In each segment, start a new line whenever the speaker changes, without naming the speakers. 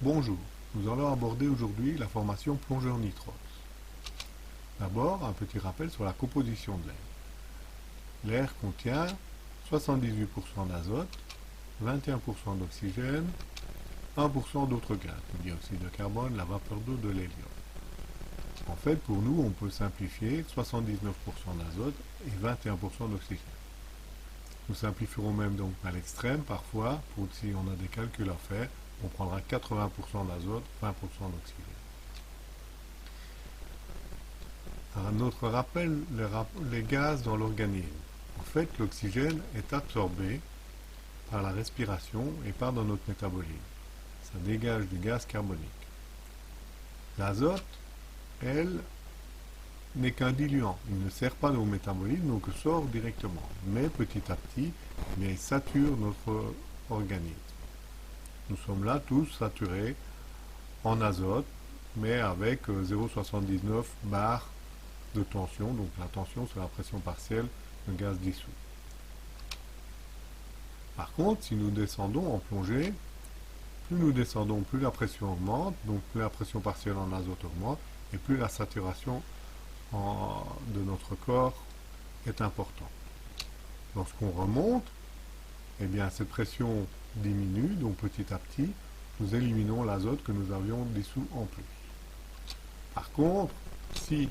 Bonjour, nous allons aborder aujourd'hui la formation plongeur nitrox. D'abord, un petit rappel sur la composition de l'air. L'air contient 78% d'azote, 21% d'oxygène, 1% d'autres gaz, le dioxyde de carbone, la vapeur d'eau, de l'hélium. En fait, pour nous, on peut simplifier 79% d'azote et 21% d'oxygène. Nous simplifierons même donc à l'extrême, parfois, pour si on a des calculs à faire, on prendra 80% d'azote, 20% d'oxygène. Un autre rappel, les gaz dans l'organisme. En fait, l'oxygène est absorbé par la respiration et par dans notre métabolisme. Ça dégage du gaz carbonique. L'azote, elle, n'est qu'un diluant. Il ne sert pas au métabolisme, donc sort directement. Mais petit à petit, il sature notre organisme. Nous sommes là tous saturés en azote, mais avec 0,79 bar de tension. Donc la tension, c'est la pression partielle de gaz dissous. Par contre, si nous descendons en plongée, plus nous descendons, plus la pression augmente, donc plus la pression partielle en azote augmente, et plus la saturation de notre corps est importante. Lorsqu'on remonte, eh bien cette pression diminue, donc petit à petit, nous éliminons l'azote que nous avions dissous en plus. Par contre, si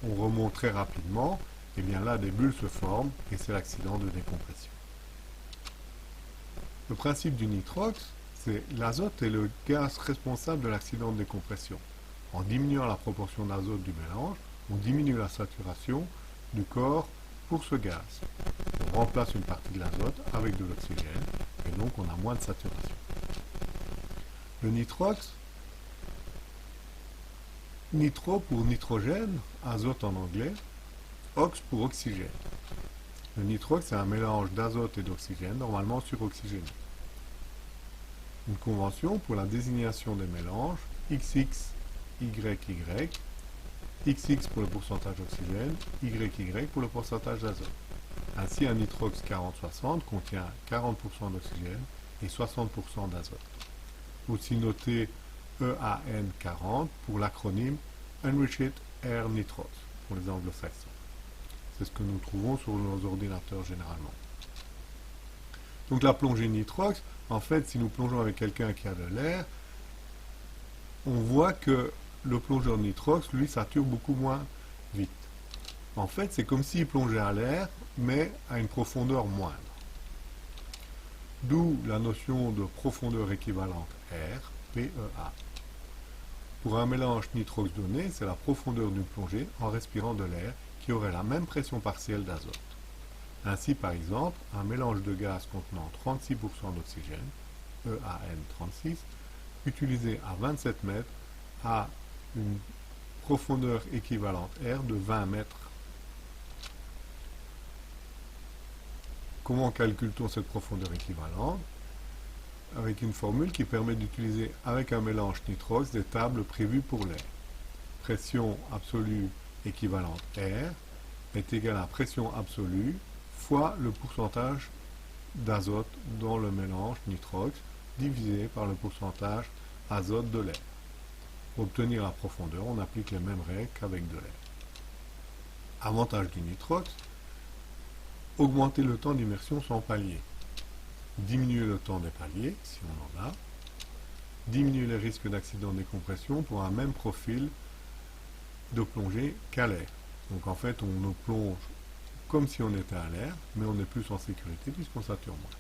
on remonte très rapidement, eh bien là des bulles se forment et c'est l'accident de décompression. Le principe du nitrox, c'est l'azote est le gaz responsable de l'accident de décompression. En diminuant la proportion d'azote du mélange, on diminue la saturation du corps pour ce gaz. On remplace une partie de l'azote avec de l'oxygène et donc on a moins de saturation. Le nitrox, nitro pour nitrogène, azote en anglais, ox pour oxygène. Le nitrox, c'est un mélange d'azote et d'oxygène, normalement suroxygéné. Une convention pour la désignation des mélanges, XXYY, XX pour le pourcentage d'oxygène, YY pour le pourcentage d'azote. Ainsi, un nitrox 40-60 contient 40% d'oxygène et 60% d'azote. Aussi noté EAN40 pour l'acronyme Enriched Air Nitrox pour les anglo-saxons. C'est ce que nous trouvons sur nos ordinateurs généralement. Donc la plongée nitrox, en fait, si nous plongeons avec quelqu'un qui a de l'air, on voit que le plongeur nitrox, lui, sature beaucoup moins vite. En fait, c'est comme s'il plongeait à l'air, mais à une profondeur moindre. D'où la notion de profondeur équivalente R, PEA. Pour un mélange nitrox donné, c'est la profondeur d'une plongée en respirant de l'air qui aurait la même pression partielle d'azote. Ainsi, par exemple, un mélange de gaz contenant 36% d'oxygène, EAN36, utilisé à 27 mètres, a une profondeur équivalente R de 20 mètres. Comment calcule-t-on cette profondeur équivalente? Avec une formule qui permet d'utiliser avec un mélange nitrox des tables prévues pour l'air. Pression absolue équivalente R est égale à pression absolue fois le pourcentage d'azote dans le mélange nitrox divisé par le pourcentage azote de l'air. Pour obtenir la profondeur, on applique les mêmes règles qu'avec de l'air. Avantage du nitrox, augmenter le temps d'immersion sans palier. Diminuer le temps des paliers, si on en a. Diminuer les risques d'accident de décompression pour un même profil de plongée qu'à l'air. Donc en fait, on nous plonge comme si on était à l'air, mais on est plus en sécurité puisqu'on sature moins.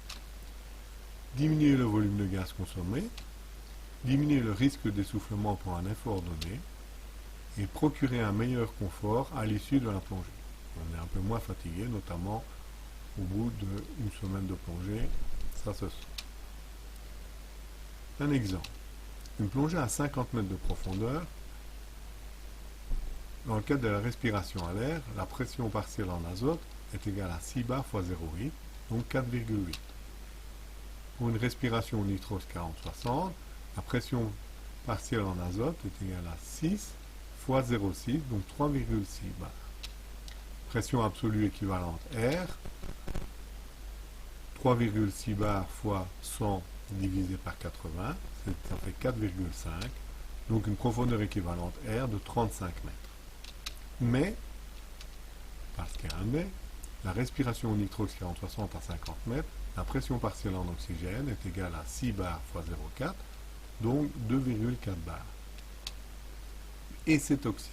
Diminuer le volume de gaz consommé. Diminuer le risque d'essoufflement pour un effort donné. Et procurer un meilleur confort à l'issue de la plongée. On est un peu moins fatigué, notamment au bout d'une semaine de plongée. Ça se sent. Un exemple. Une plongée à 50 mètres de profondeur. Dans le cadre de la respiration à l'air, la pression partielle en azote est égale à 6 bar fois 0,8, donc 4,8. Pour une respiration nitrox 40-60, la pression partielle en azote est égale à 6 fois 0,6, donc 3,6 bar. Pression absolue équivalente R, 3,6 bar fois 100 divisé par 80, ça fait 4,5, donc une profondeur équivalente R de 35 mètres. Mais, parce qu'il y a un mais, la respiration au nitrox qui est entre 60 à 50 mètres, la pression partielle en oxygène est égale à 6 bars fois 0,4, donc 2,4 bars. Et c'est toxique.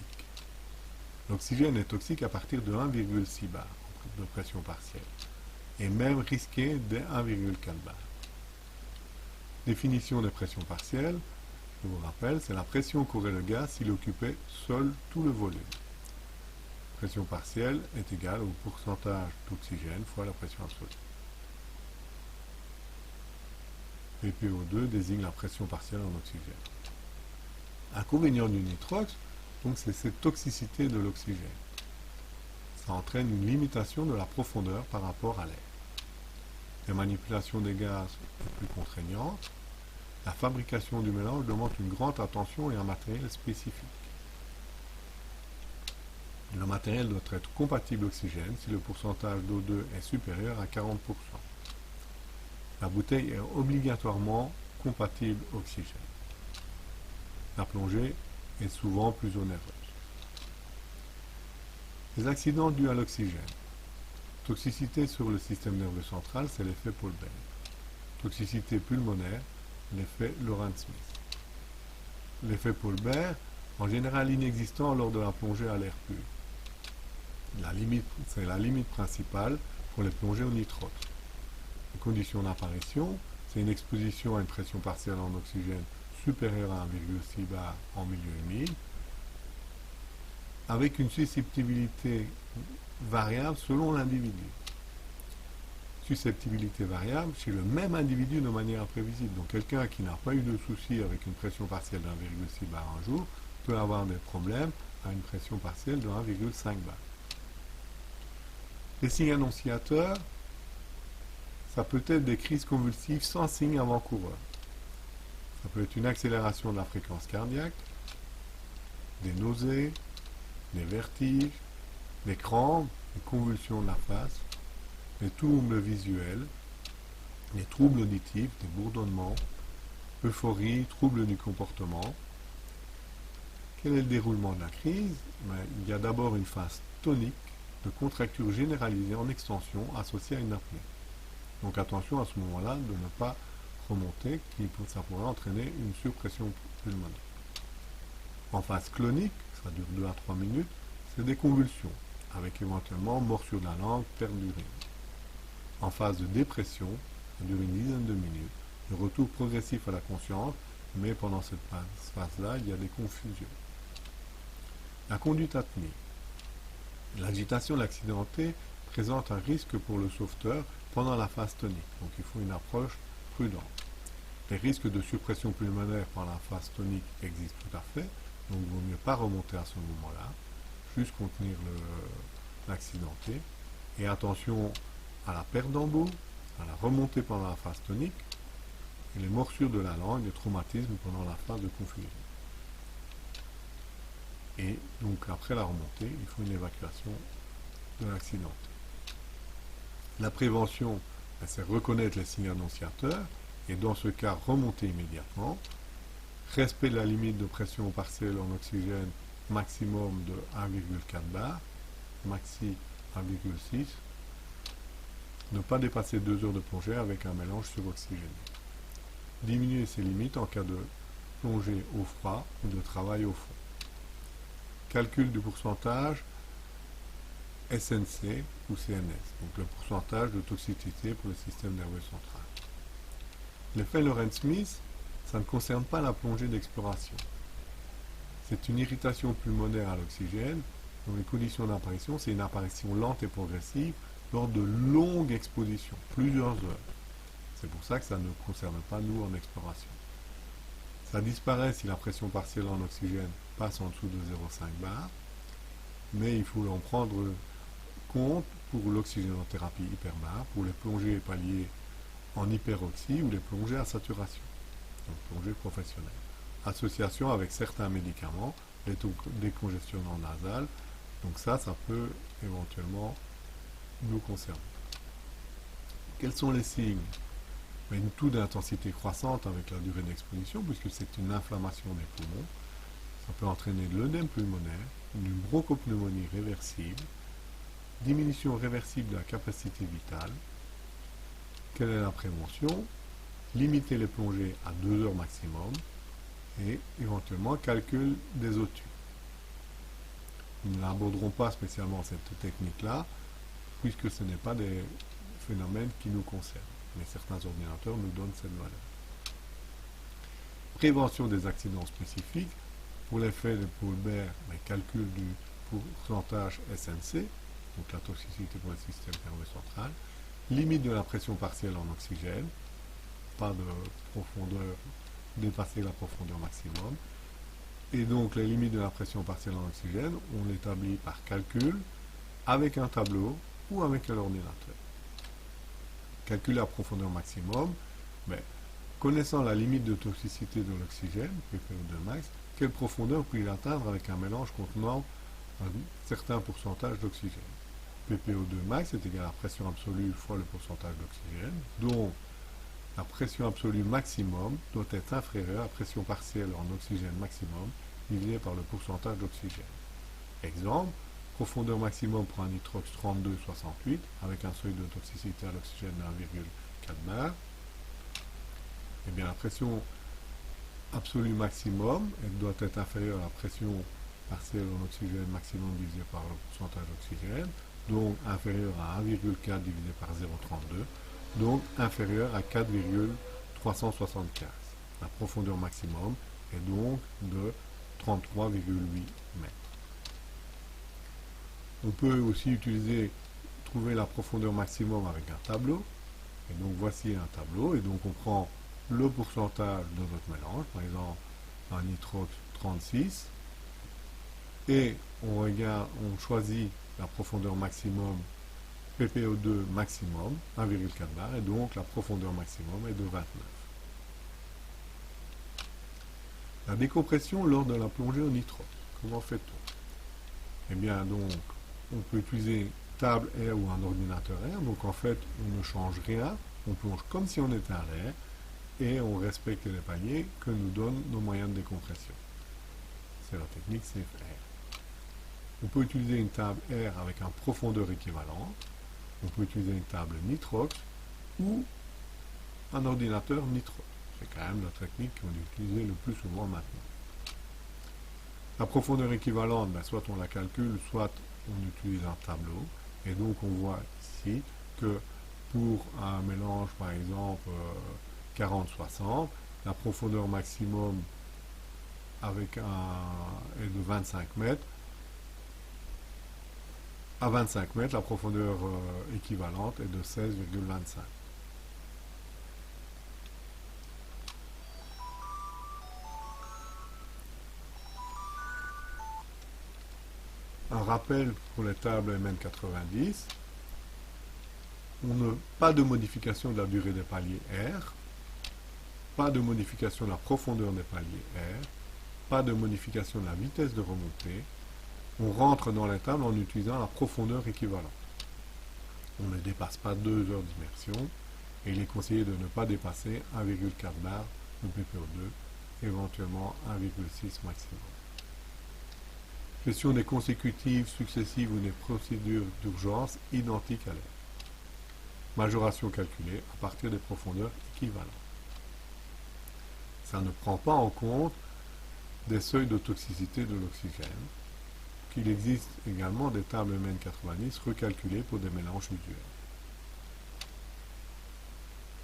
L'oxygène est toxique à partir de 1,6 bar de pression partielle, et même risqué dès 1,4 bar. Définition des pressions partielles, je vous rappelle, c'est la pression qu'aurait le gaz s'il occupait seul tout le volume. Pression partielle est égale au pourcentage d'oxygène fois la pression absolue. PPO2 désigne la pression partielle en oxygène. Inconvénient du nitrox, donc c'est cette toxicité de l'oxygène. Ça entraîne une limitation de la profondeur par rapport à l'air. La manipulation des gaz est plus contraignante. La fabrication du mélange demande une grande attention et un matériel spécifique. Le matériel doit être compatible oxygène si le pourcentage d'O2 est supérieur à 40%. La bouteille est obligatoirement compatible oxygène. La plongée est souvent plus onéreuse. Les accidents dus à l'oxygène. Toxicité sur le système nerveux central, c'est l'effet Paul-Bert. Toxicité pulmonaire, l'effet Lorentz-Smith. L'effet Paul-Bert, en général inexistant lors de la plongée à l'air pur. C'est la limite principale pour les plongées au nitrox. Les conditions d'apparition, c'est une exposition à une pression partielle en oxygène supérieure à 1,6 bar en milieu humide, avec une susceptibilité variable selon l'individu. Susceptibilité variable chez le même individu de manière imprévisible. Donc quelqu'un qui n'a pas eu de souci avec une pression partielle de 1,6 bar un jour peut avoir des problèmes à une pression partielle de 1,5 bar. Les signes annonciateurs, ça peut être des crises convulsives sans signe avant-coureur. Ça peut être une accélération de la fréquence cardiaque, des nausées, des vertiges, des crampes, des convulsions de la face, des troubles visuels, des troubles auditifs, des bourdonnements, euphorie, troubles du comportement. Quel est le déroulement de la crise? Il y a d'abord une phase tonique de contracture généralisée en extension associée à une apnée. Donc attention à ce moment-là de ne pas remonter, ça pourrait entraîner une surpression pulmonaire. En phase clonique, ça dure 2 à 3 minutes, c'est des convulsions, avec éventuellement morsure de la langue, perte d'urine. En phase de dépression, ça dure une dizaine de minutes, le retour progressif à la conscience, mais pendant cette phase-là, il y a des confusions. La conduite apnée. L'agitation de l'accidenté présente un risque pour le sauveteur pendant la phase tonique, donc il faut une approche prudente. Les risques de suppression pulmonaire pendant la phase tonique existent tout à fait, donc il vaut mieux pas remonter à ce moment-là, juste contenir l'accidenté, et attention à la perte d'embout, à la remontée pendant la phase tonique, et les morsures de la langue, les traumatismes pendant la phase de confusion. Et donc après la remontée, il faut une évacuation de l'accidenté. La prévention, c'est reconnaître les signes annonciateurs, et dans ce cas, remonter immédiatement. Respect de la limite de pression partielle en oxygène maximum de 1,4 bar, maxi 1,6. Ne pas dépasser 2 heures de plongée avec un mélange suroxygéné. Diminuer ses limites en cas de plongée au froid ou de travail au fond. Calcul du pourcentage SNC ou CNS, donc le pourcentage de toxicité pour le système nerveux central. L'effet Lorentz-Smith, ça ne concerne pas la plongée d'exploration. C'est une irritation pulmonaire à l'oxygène, dont les conditions d'apparition, c'est une apparition lente et progressive lors de longues expositions, plusieurs heures. C'est pour ça que ça ne concerne pas nous en exploration. Ça disparaît si la pression partielle en oxygène passe en dessous de 0,5 bar, mais il faut en prendre compte pour l'oxygénothérapie hyperbare, pour les plongées paliers en hyperoxie ou les plongées à saturation, donc plongées professionnelles. Association avec certains médicaments, les décongestionnants nasales, donc ça peut éventuellement nous concerner. Quels sont les signes? mais une taux d'intensité croissante avec la durée d'exposition, puisque c'est une inflammation des poumons. Ça peut entraîner de l'œdème pulmonaire, une bronchopneumonie réversible, diminution réversible de la capacité vitale. Quelle est la prévention? Limiter les plongées à 2 heures maximum et éventuellement calcul des O2. Nous n'aborderons pas spécialement cette technique-là, puisque ce n'est pas des phénomènes qui nous concernent. Mais certains ordinateurs nous donnent cette valeur. Prévention des accidents spécifiques. Pour l'effet de Poulbert, calcul du pourcentage SNC, donc la toxicité pour le système nerveux central. Limite de la pression partielle en oxygène, pas de profondeur, dépasser la profondeur maximum. Et donc les limites de la pression partielle en oxygène, on l'établit par calcul, avec un tableau ou avec un ordinateur. Calcul à profondeur maximum, connaissant la limite de toxicité de l'oxygène, PPO2 max, quelle profondeur puis-il atteindre avec un mélange contenant un certain pourcentage d'oxygène? PPO2 max est égal à la pression absolue fois le pourcentage d'oxygène, donc la pression absolue maximum doit être inférieure à la pression partielle en oxygène maximum divisé par le pourcentage d'oxygène. Exemple, profondeur maximum pour un nitrox 32,68 avec un seuil de toxicité à l'oxygène de 1,4 bar. Eh bien, la pression absolue maximum elle doit être inférieure à la pression partielle en oxygène maximum divisé par le pourcentage d'oxygène, donc inférieure à 1,4 divisé par 0,32, donc inférieure à 4,375. La profondeur maximum est donc de 33,8 mètres. On peut aussi trouver la profondeur maximum avec un tableau. Et donc voici un tableau, et donc on prend le pourcentage de notre mélange, par exemple un nitrox 36, et on choisit la profondeur maximum PPO2 maximum, 1,4 bar, et donc la profondeur maximum est de 29. La décompression lors de la plongée au nitrox, comment fait-on? Eh bien donc, on peut utiliser table air ou un ordinateur air, donc en fait on ne change rien, on plonge comme si on était à l'air, et on respecte les paliers que nous donnent nos moyens de décompression. C'est la technique CFR. On peut utiliser une table air avec une profondeur équivalente, on peut utiliser une table nitrox ou un ordinateur nitrox. C'est quand même la technique qu'on utilise le plus souvent maintenant. La profondeur équivalente, soit on la calcule, soit on utilise un tableau. Et donc on voit ici que pour un mélange par exemple 40-60, la profondeur maximum est de 25 mètres. À 25 mètres, la profondeur équivalente est de 16,25. Un rappel pour les tables MN90. Pas de modification de la durée des paliers R, pas de modification de la profondeur des paliers R, pas de modification de la vitesse de remontée. On rentre dans les tables en utilisant la profondeur équivalente. On ne dépasse pas 2 heures d'immersion et il est conseillé de ne pas dépasser 1,4 bar de PPO2, éventuellement 1,6 maximum. Gestion des consécutives, successives ou des procédures d'urgence identiques à l'air. Majoration calculée à partir des profondeurs équivalentes. Ça ne prend pas en compte des seuils de toxicité de l'oxygène. Il existe également des tables MN90 recalculées pour des mélanges usuels.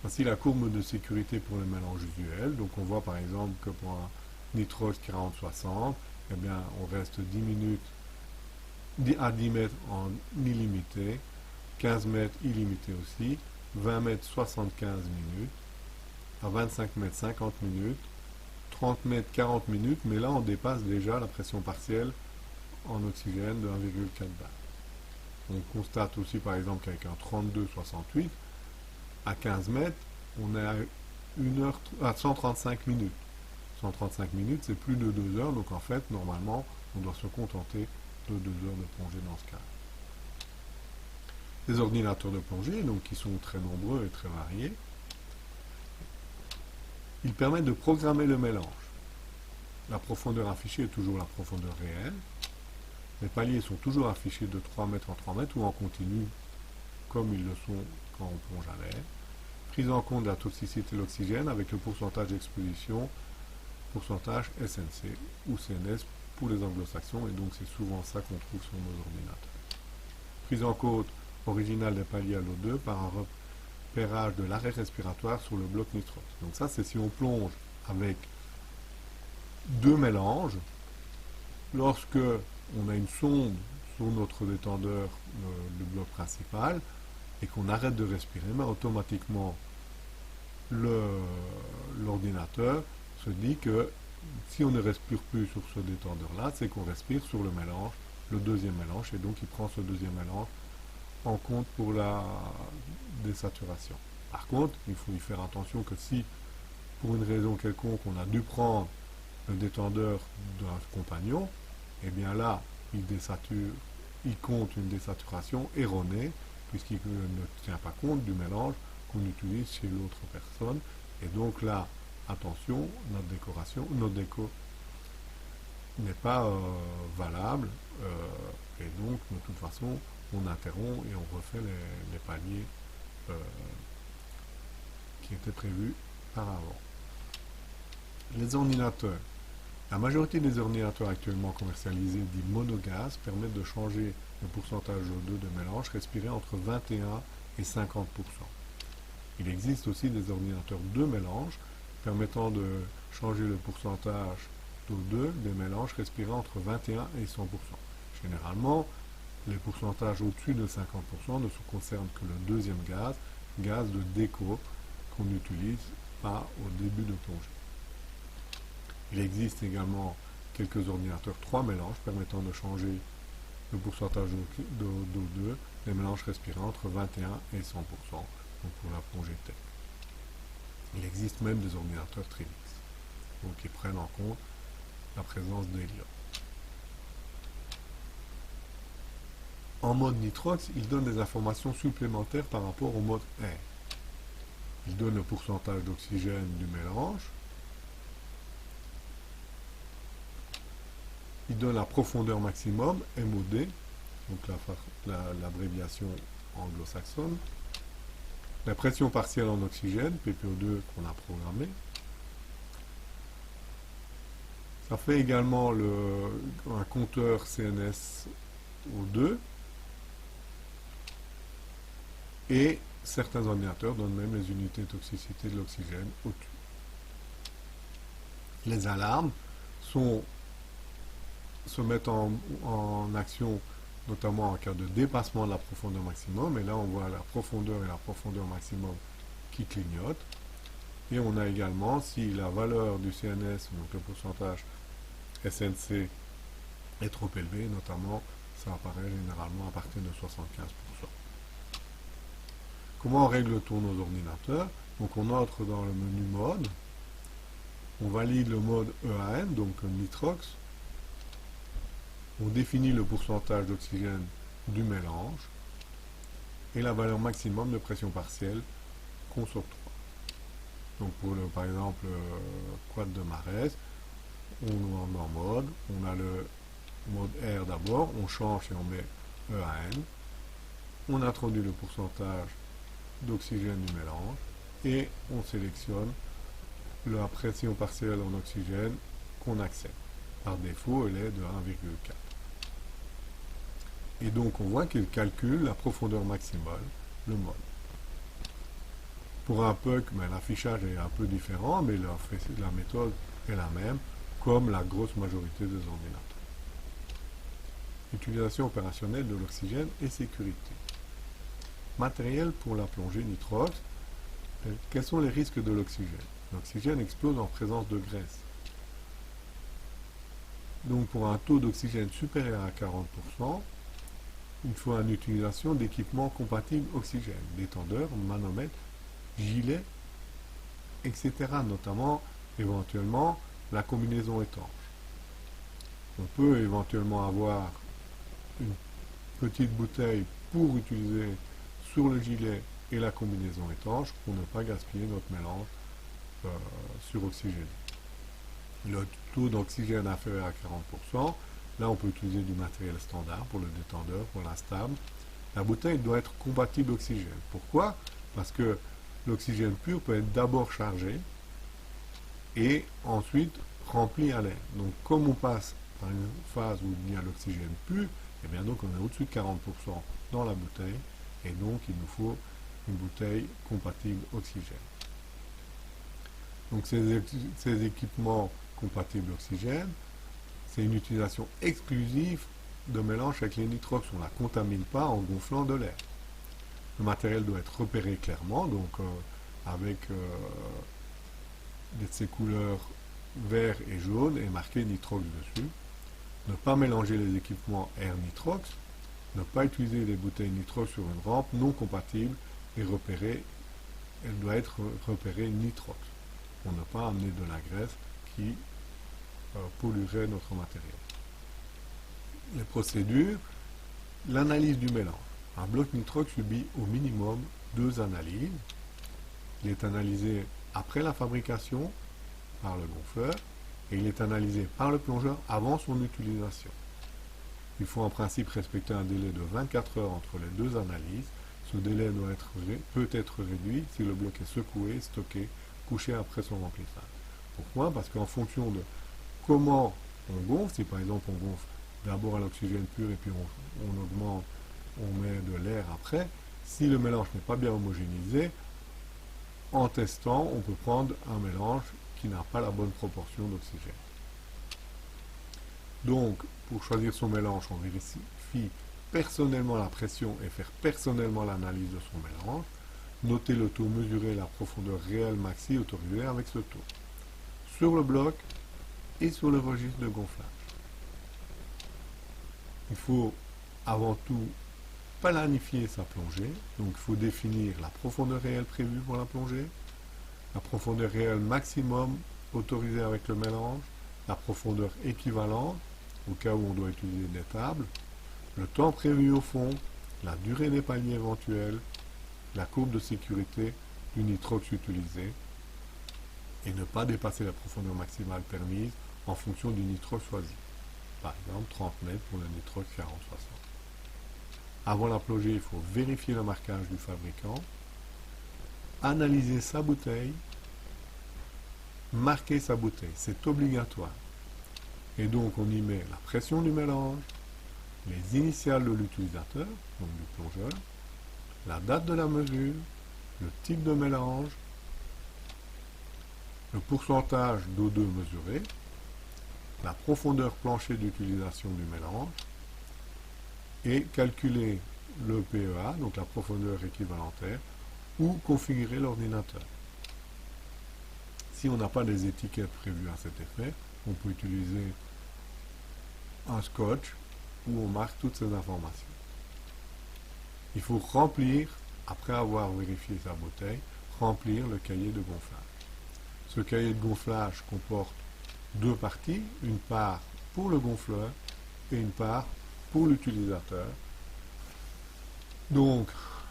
Voici la courbe de sécurité pour les mélanges usuels. Donc on voit par exemple que pour un nitrox 40-60, eh bien on reste 10 minutes à 10 mètres en illimité, 15 mètres illimité aussi, 20 mètres 75 minutes, à 25 mètres 50 minutes, 30 mètres 40 minutes, mais là on dépasse déjà la pression partielle en oxygène de 1,4 bar. On constate aussi par exemple qu'avec un 32,68, à 15 mètres, on est à 135 minutes. 135 minutes, c'est plus de 2 heures, donc en fait, normalement, on doit se contenter de 2 heures de plongée dans ce cas. Les ordinateurs de plongée, donc qui sont très nombreux et très variés. Il permet de programmer le mélange. La profondeur affichée est toujours la profondeur réelle. Les paliers sont toujours affichés de 3 mètres en 3 mètres ou en continu, comme ils le sont quand on plonge à l'air. Prise en compte de la toxicité de l'oxygène avec le pourcentage d'exposition, pourcentage SNC ou CNS pour les anglo-saxons, et donc c'est souvent ça qu'on trouve sur nos ordinateurs. Prise en compte originale des paliers à l'O2 par un repérage de l'arrêt respiratoire sur le bloc nitrox. Donc ça, c'est si on plonge avec deux mélanges, lorsque on a une sonde sur notre détendeur, le bloc principal, et qu'on arrête de respirer, mais automatiquement l'ordinateur se dit que si on ne respire plus sur ce détendeur-là, c'est qu'on respire sur le mélange, le deuxième mélange, et donc il prend ce deuxième mélange en compte pour la désaturation. Par contre, il faut y faire attention que si, pour une raison quelconque, on a dû prendre le détendeur d'un compagnon, et bien là, il compte une désaturation erronée, puisqu'il ne tient pas compte du mélange qu'on utilise chez l'autre personne. Et donc là, attention, notre déco n'est pas valable, et donc de toute façon, on interrompt et on refait les paliers qui étaient prévus par avant. Les ordinateurs. La majorité des ordinateurs actuellement commercialisés dits monogaz permettent de changer le pourcentage d'O2 de mélange respiré entre 21 et 50%. Il existe aussi des ordinateurs de mélange permettant de changer le pourcentage d'O2 des mélanges respirés entre 21 et 100%. Généralement, les pourcentages au-dessus de 50% ne se concernent que le deuxième gaz de déco qu'on n'utilise pas au début de plongée. Il existe également quelques ordinateurs 3 mélanges permettant de changer le pourcentage d'O2 des mélanges respirés entre 21 et 100%, donc pour la plongée tech. Il existe même des ordinateurs Trimix, donc qui prennent en compte la présence d'hélium. En mode nitrox, il donne des informations supplémentaires par rapport au mode air. Il donne le pourcentage d'oxygène du mélange. Il donne la profondeur maximum, MOD, donc l'abréviation anglo-saxonne. La pression partielle en oxygène, PPO2 qu'on a programmé. Ça fait également un compteur CNSO2. Et certains ordinateurs donnent même les unités de toxicité de l'oxygène au-dessus. Les alarmes se mettent en action notamment en cas de dépassement de la profondeur maximum, et là on voit la profondeur et la profondeur maximum qui clignotent. Et on a également, si la valeur du CNS, donc le pourcentage SNC, est trop élevé, notamment ça apparaît généralement à partir de 75%. Comment on règle tous nos ordinateurs? Donc on entre dans le menu mode, on valide le mode EAN, donc nitrox, on définit le pourcentage d'oxygène du mélange et la valeur maximum de pression partielle qu'on s'octroie. Donc pour par exemple quad de Marès, on est en mode, on a le mode R d'abord, on change et on met EAN, on introduit le pourcentage d'oxygène du mélange et on sélectionne la pression partielle en oxygène qu'on accepte. Par défaut, elle est de 1,4. Et donc on voit qu'il calcule la profondeur maximale, le mode. Pour un PUC, l'affichage est un peu différent, mais la méthode est la même, comme la grosse majorité des ordinateurs. Utilisation opérationnelle de l'oxygène et sécurité. Matériel pour la plongée nitrox. Quels sont les risques de l'oxygène? L'oxygène explose en présence de graisse. Donc pour un taux d'oxygène supérieur à 40%, il faut une utilisation d'équipements compatibles oxygène, détendeurs, manomètres, gilets, etc. Notamment, éventuellement, la combinaison étanche. On peut éventuellement avoir une petite bouteille pour utiliser sur le gilet et la combinaison étanche pour ne pas gaspiller notre mélange suroxygéné. Le taux d'oxygène inférieur à 40%, là on peut utiliser du matériel standard pour le détendeur, pour l'instable. La bouteille doit être compatible oxygène. Pourquoi? Parce que l'oxygène pur peut être d'abord chargé et ensuite rempli à l'air. Donc comme on passe par une phase où il y a l'oxygène pur, et bien donc on est au-dessus de 40% dans la bouteille et donc il nous faut une bouteille compatible oxygène. Donc ces équipements compatibles oxygène, c'est une utilisation exclusive de mélange avec les nitrox. On ne la contamine pas en gonflant de l'air. Le matériel doit être repéré clairement, donc avec ces couleurs vert et jaune et marqué nitrox dessus. Ne pas mélanger les équipements air nitrox. Ne pas utiliser les bouteilles nitrox sur une rampe non compatible et repérée. Elle doit être repérée nitrox pour ne pas amener de la graisse qui polluerait notre matériel. Les procédures, l'analyse du mélange. Un bloc nitrox subit au minimum 2 analyses. Il est analysé après la fabrication par le gonfleur et il est analysé par le plongeur avant son utilisation. Il faut en principe respecter un délai de 24 heures entre les deux analyses. Ce délai peut être réduit si le bloc est secoué, stocké, couché après son remplissage. Pourquoi? Parce qu'en fonction de comment on gonfle, si par exemple on gonfle d'abord à l'oxygène pur et puis on augmente, on met de l'air après, si le mélange n'est pas bien homogénéisé, en testant, on peut prendre un mélange qui n'a pas la bonne proportion d'oxygène. Donc, pour choisir son mélange, on vérifie personnellement la pression et faire personnellement l'analyse de son mélange. Notez le taux mesuré et la profondeur réelle maxi autorisée avec ce taux. Sur le bloc et sur le registre de gonflage. Il faut avant tout planifier sa plongée. Donc il faut définir la profondeur réelle prévue pour la plongée, la profondeur réelle maximum autorisée avec le mélange, la profondeur équivalente au cas où on doit utiliser des tables, le temps prévu au fond, la durée des paliers éventuels, la courbe de sécurité du nitrox utilisé et ne pas dépasser la profondeur maximale permise en fonction du nitrox choisi. Par exemple 30 mètres pour le nitrox 40-60. Avant la plongée, il faut vérifier le marquage du fabricant, analyser sa bouteille, marquer sa bouteille, c'est obligatoire. Et donc on y met la pression du mélange, les initiales de l'utilisateur, donc du plongeur, la date de la mesure, le type de mélange, le pourcentage d'O2 mesuré, la profondeur plancher d'utilisation du mélange, et calculer le PEA, donc la profondeur équivalentaire, ou configurer l'ordinateur. Si on n'a pas des étiquettes prévues à cet effet, on peut utiliser un scotch où on marque toutes ces informations. Il faut remplir, après avoir vérifié sa bouteille, remplir le cahier de gonflage. Ce cahier de gonflage comporte deux parties, une part pour le gonfleur et une part pour l'utilisateur. Donc,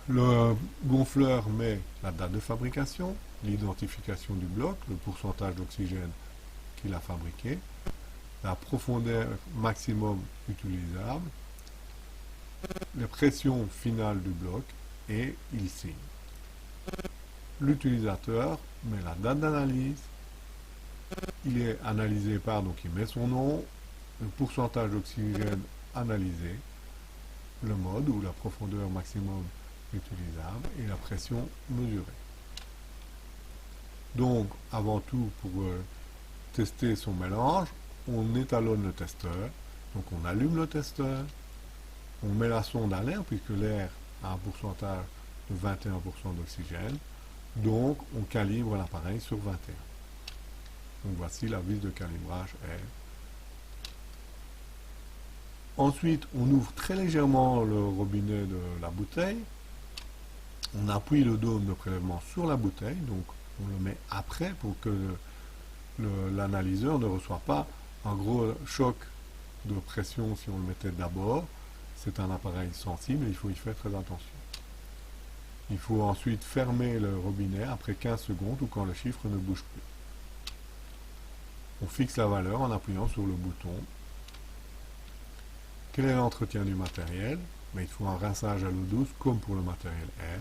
le gonfleur met la date de fabrication, l'identification du bloc, le pourcentage d'oxygène qu'il a fabriqué, la profondeur maximum utilisable, la pression finale du bloc et il signe. L'utilisateur met la date d'analyse, il est analysé par, donc il met son nom, le pourcentage d'oxygène analysé, le mode ou la profondeur maximum utilisable et la pression mesurée. Donc, avant tout, pour tester son mélange, on étalonne le testeur. Donc, on allume le testeur, on met la sonde à l'air, puisque l'air a un pourcentage de 21% d'oxygène. Donc, on calibre l'appareil sur 21. Donc, voici la vis de calibrage R. Ensuite, on ouvre très légèrement le robinet de la bouteille. On appuie le dôme de prélèvement sur la bouteille, donc on le met après pour que l'analyseur ne reçoive pas un gros choc de pression si on le mettait d'abord. C'est un appareil sensible et il faut y faire très attention. Il faut ensuite fermer le robinet après 15 secondes ou quand le chiffre ne bouge plus. On fixe la valeur en appuyant sur le bouton. Quel est l'entretien du matériel? Mais il faut un rinçage à l'eau douce comme pour le matériel R.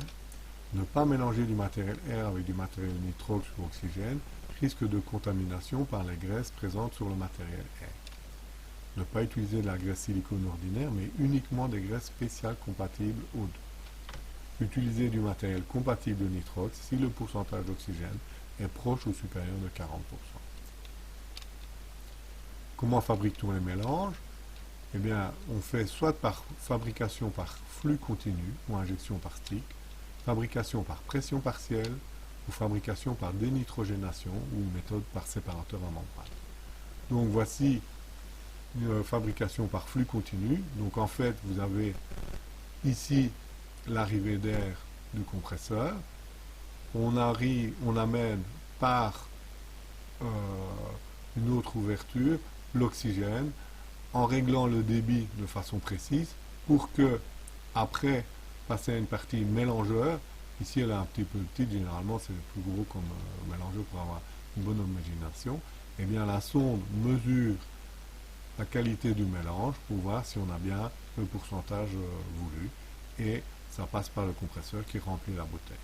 Ne pas mélanger du matériel R avec du matériel nitrox ou oxygène, risque de contamination par les graisses présentes sur le matériel R. Ne pas utiliser de la graisse silicone ordinaire, mais uniquement des graisses spéciales compatibles O2. Utiliser du matériel compatible de nitrox si le pourcentage d'oxygène est proche ou supérieur de 40%. Comment fabrique-t-on les mélanges? Eh bien, on fait soit par fabrication par flux continu ou injection par stick, fabrication par pression partielle ou fabrication par dénitrogénation ou méthode par séparateur à membrane. Donc voici une fabrication par flux continu. Donc en fait, vous avez ici l'arrivée d'air du compresseur. On amène par une autre ouverture l'oxygène en réglant le débit de façon précise pour que, après passer à une partie mélangeur, ici elle est un petit peu petite, généralement c'est le plus gros comme mélangeur pour avoir une bonne homogenation, et bien la sonde mesure la qualité du mélange pour voir si on a bien le pourcentage voulu, et ça passe par le compresseur qui remplit la bouteille.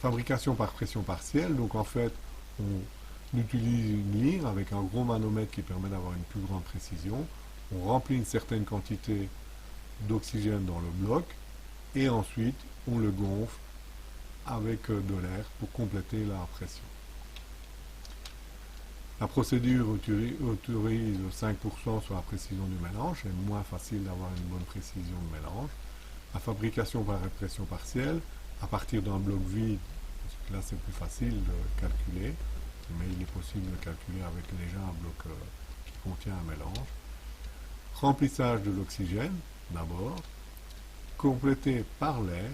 Fabrication par pression partielle, donc en fait on utilise une lyre avec un gros manomètre qui permet d'avoir une plus grande précision. On remplit une certaine quantité d'oxygène dans le bloc et ensuite on le gonfle avec de l'air pour compléter la pression. La procédure autorise 5% sur la précision du mélange, c'est moins facile d'avoir une bonne précision de mélange. La fabrication par pression partielle, à partir d'un bloc vide, parce que là c'est plus facile de calculer, mais il est possible de calculer avec déjà un bloc qui contient un mélange. Remplissage de l'oxygène, d'abord, complété par l'air.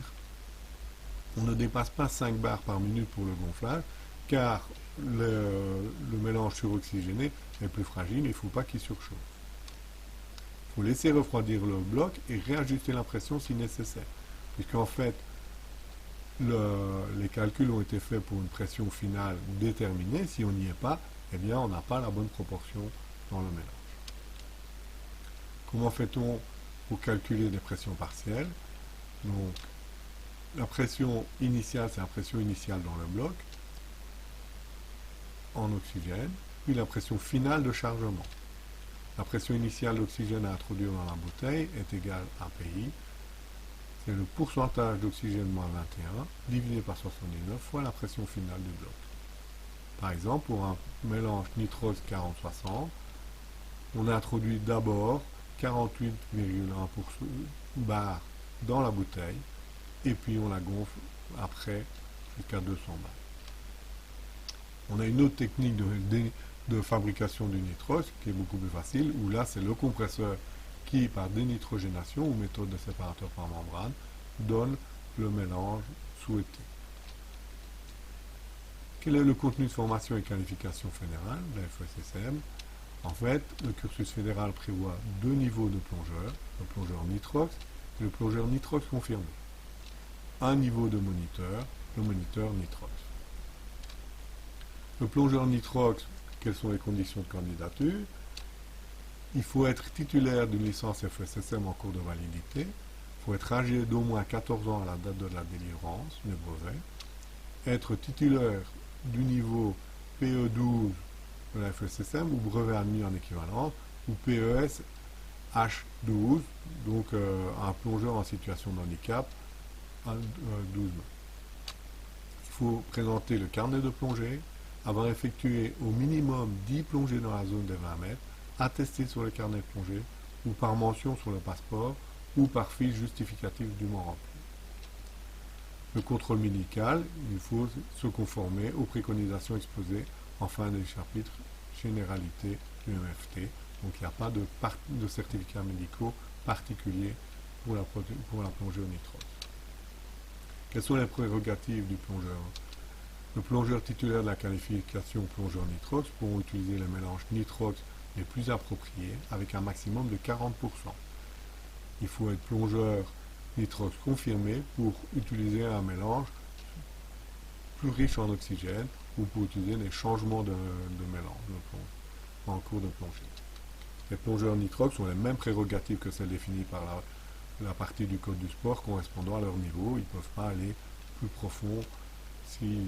On ne dépasse pas 5 bars par minute pour le gonflage, car le mélange suroxygéné est plus fragile, il ne faut pas qu'il surchauffe. Il faut laisser refroidir le bloc et réajuster la pression si nécessaire, puisqu'en fait, les calculs ont été faits pour une pression finale déterminée. Si on n'y est pas, eh bien on n'a pas la bonne proportion dans le mélange. Comment fait-on pour calculer des pressions partielles? Donc, la pression initiale, c'est la pression initiale dans le bloc, en oxygène, puis la pression finale de chargement. La pression initiale d'oxygène à introduire dans la bouteille est égale à PI. C'est le pourcentage d'oxygène moins 21 divisé par 79 fois la pression finale du bloc. Par exemple, pour un mélange nitrox 40-60, on introduit d'abord 48,1 bars dans la bouteille et puis on la gonfle après jusqu'à 200 bars. On a une autre technique de fabrication du nitrox qui est beaucoup plus facile, où là c'est le compresseur qui, par dénitrogénation ou méthode de séparateur par membrane, donne le mélange souhaité. Quel est le contenu de formation et qualification fédérale de la FESSM? En fait, le cursus fédéral prévoit deux niveaux de plongeurs, le plongeur nitrox et le plongeur nitrox confirmé. Un niveau de moniteur, le moniteur nitrox. Le plongeur nitrox, quelles sont les conditions de candidature? Il faut être titulaire d'une licence FESSM en cours de validité. Il faut être âgé d'au moins 14 ans à la date de la délivrance du brevet. Être titulaire du niveau PE12 de la FESSM ou brevet admis en équivalence, ou PES H12, donc un plongeur en situation de handicap à 12 mois. Il faut présenter le carnet de plongée, avoir effectué au minimum 10 plongées dans la zone des 20 mètres, attesté sur le carnet de plongée, ou par mention sur le passeport, ou par fiche justificative dûment remplie. Le contrôle médical, il faut se conformer aux préconisations exposées en fin des chapitres généralité du MFT. Donc il n'y a pas de certificats médicaux particuliers pour la plongée au nitrox. Quelles sont les prérogatives du plongeur? Le plongeur titulaire de la qualification plongeur nitrox pourront utiliser les mélanges nitrox les plus appropriés avec un maximum de 40%. Il faut être plongeur nitrox confirmé pour utiliser un mélange plus riche en oxygène ou pour utiliser des changements de mélange en cours de plongée. Les plongeurs nitrox ont les mêmes prérogatives que celles définies par la partie du code du sport correspondant à leur niveau. Ils ne peuvent pas aller plus profond si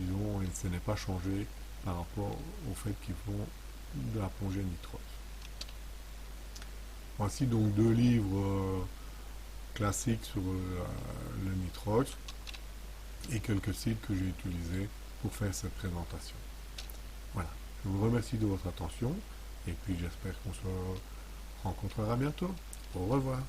ce n'est pas changé par rapport au fait qu'ils font de la plongée nitrox. Voici donc deux livres classiques sur le nitrox et quelques sites que j'ai utilisés pour faire cette présentation. Voilà, je vous remercie de votre attention et puis j'espère qu'on se rencontrera bientôt. Au revoir.